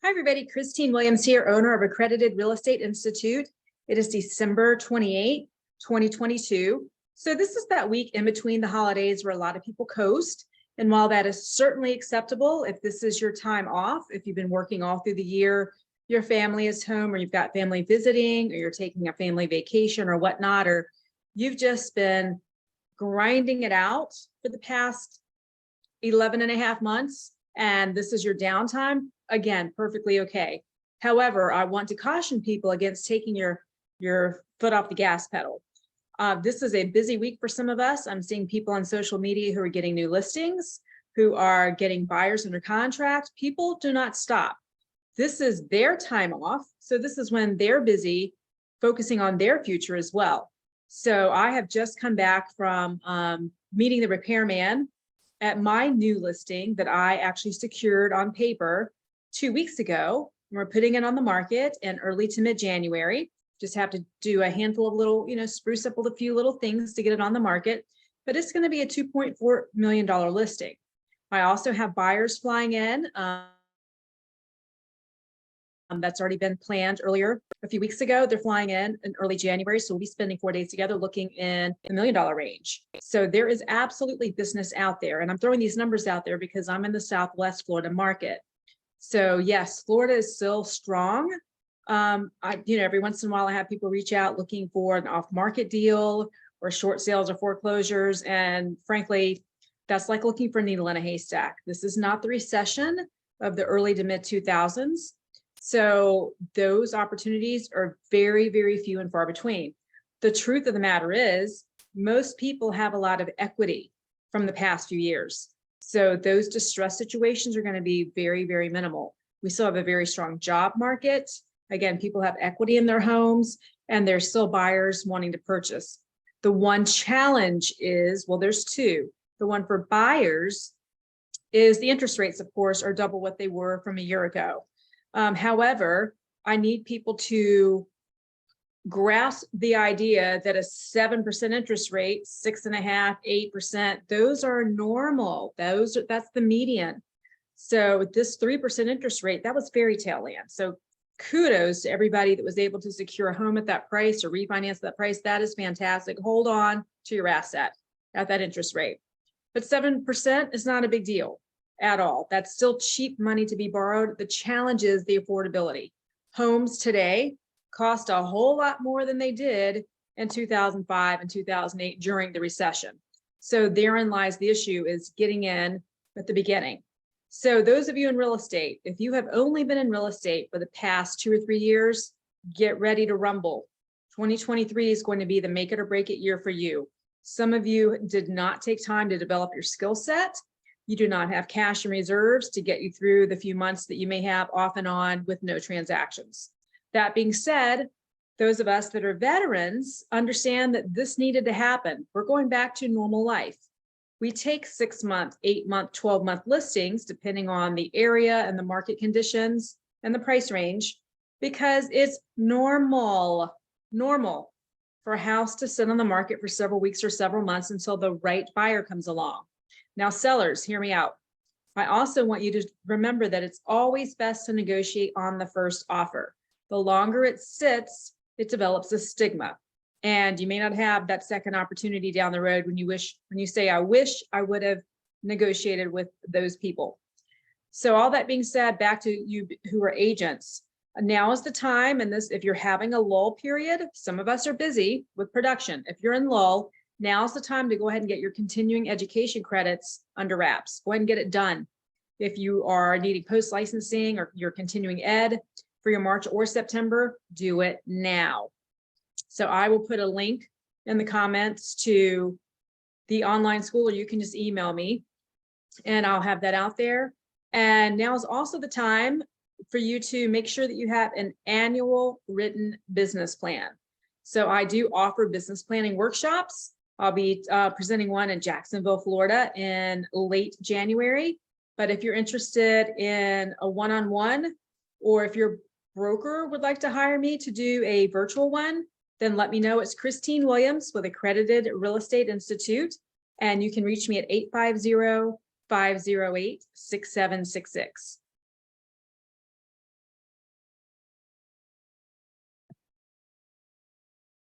Hi, everybody. Christine Williams here, owner of Accredited Real Estate Institute. It is December 28, 2022. So this is that week in between the holidays where a lot of people coast. And while that is certainly acceptable, if this is your time off, if you've been working all through the year, your family is home, or you've got family visiting, or you're taking a family vacation or whatnot, or you've just been grinding it out for the past 11 and a half months, and this is your downtime, again, perfectly okay. However, I want to caution people against taking your foot off the gas pedal. This is a busy week for some of us. I'm seeing people on social media who are getting new listings, who are getting buyers under contract. People do not stop. This is their time off. So this is when they're busy focusing on their future as well. So I have just come back from meeting the repairman at my new listing that I actually secured on paper 2 weeks ago. We're putting it on the market in early to mid-January. Just have to do a handful of little, spruce up with a few little things to get it on the market, but it's going to be a $2.4 million listing. I also have buyers flying in. That's already been planned earlier a few weeks ago. They're flying in early January. So we'll be spending 4 days together looking in the $1 million range. So there is absolutely business out there. And I'm throwing these numbers out there because I'm in the Southwest Florida market. So yes, Florida is still strong. Every once in a while I have people reach out looking for an off-market deal or short sales or foreclosures. And frankly, that's like looking for a needle in a haystack. This is not the recession of the early to mid 2000s. So those opportunities are very, very few and far between. The truth of the matter is most people have a lot of equity from the past few years. So those distress situations are going to be very, very minimal. We still have a very strong job market. Again, people have equity in their homes and there's still buyers wanting to purchase. The one challenge is, well, there's two. The one for buyers is the interest rates, of course, are double what they were from a year ago. However, I need people to grasp the idea that a 7% interest rate, 6.5%, 8%, those are normal. That's the median. So with this 3% interest rate, that was fairy tale land. So kudos to everybody that was able to secure a home at that price or refinance that price. That is fantastic. Hold on to your asset at that interest rate. But 7% is not a big deal at all. That's still cheap money to be borrowed. The challenge is the affordability. Homes today cost a whole lot more than they did in 2005 and 2008 during the recession. So therein lies the issue, is getting in at the beginning. So those of you in real estate, if you have only been in real estate for the past 2 or 3 years, get ready to rumble. 2023 is going to be the make it or break it year for you. Some of you did not take time to develop your skill set. You do not have cash and reserves to get you through the few months that you may have off and on with no transactions. That being said, those of us that are veterans understand that this needed to happen. We're going back to normal life. We take 6-month, 8-month, 12-month listings, depending on the area and the market conditions and the price range, because it's normal for a house to sit on the market for several weeks or several months until the right buyer comes along. Now, sellers, hear me out. I also want you to remember that it's always best to negotiate on the first offer. The longer it sits, it develops a stigma. And you may not have that second opportunity down the road when you say, I wish I would have negotiated with those people. So all that being said, back to you who are agents, now is the time. And if you're having a lull period, some of us are busy with production. If you're in lull, now's the time to go ahead and get your continuing education credits under wraps. Go ahead and get it done. If you are needing post-licensing or your continuing ed for your March or September, do it now. So I will put a link in the comments to the online school, or you can just email me and I'll have that out there. And now is also the time for you to make sure that you have an annual written business plan. So I do offer business planning workshops. I'll be presenting one in Jacksonville, Florida in late January. But if you're interested in a one-on-one, or if your broker would like to hire me to do a virtual one, then let me know. It's Christine Williams with Accredited Real Estate Institute, and you can reach me at 850-508-6766.